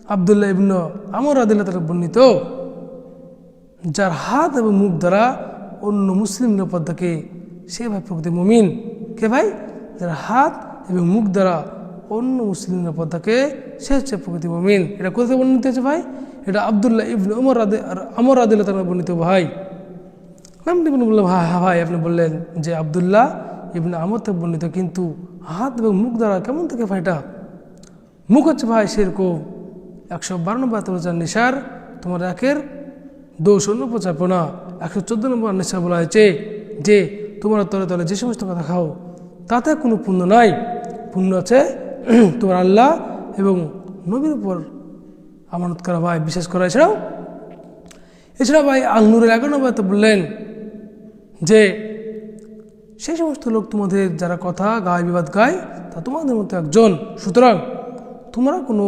আব্দুল্লাহ ইবনে আমর রাদিয়াল্লাহু তাআলা বর্ণিত, যার হাত এবং মুখ দ্বারা অন্য মুসলিম নিরাপদ থাকে সে ভাই প্রকৃত মুমিন। কে ভাই? যার হাত এবং মুখ দ্বারা অন্য মুসলিম নিরাপদ থাকে সে হচ্ছে প্রকৃত মুমিন। এটা কোথায় বর্ণিত হয়েছে ভাই? এটা আব্দুল্লাহ ইবনে আমর রাদিয়াল্লাহু তাআলা বর্ণিত ভাই। আপনি বললেন হ্যাঁ ভাই, আপনি বললেন যে আব্দুল্লাহ ইবনে আমর থেকে বর্ণিত, কিন্তু হাত এবং মুখ দ্বারা কেমন থাকে ভাই? এটা মুখ হচ্ছে ভাই সেরকম 152 নম্বর নিসার তোমার 1-2-49 114 নম্বর নিসার বলা হয়েছে যে তোমার তলে তলে যে সমস্ত কথা খাও তাতে কোনো পুণ্য নাই, পুণ্য আছে তোমার আল্লাহ এবং নবীর উপর আমানত করা ভাই, বিশ্বাস করা। এছাড়া ভাই আল নূরের 11 নম্বরে বললেন যে সেই সমস্ত লোক তোমাদের যারা কথা গায় বিবাদ গায় তা তোমাদের মতো একজন, সুতরাং তোমরা কোনো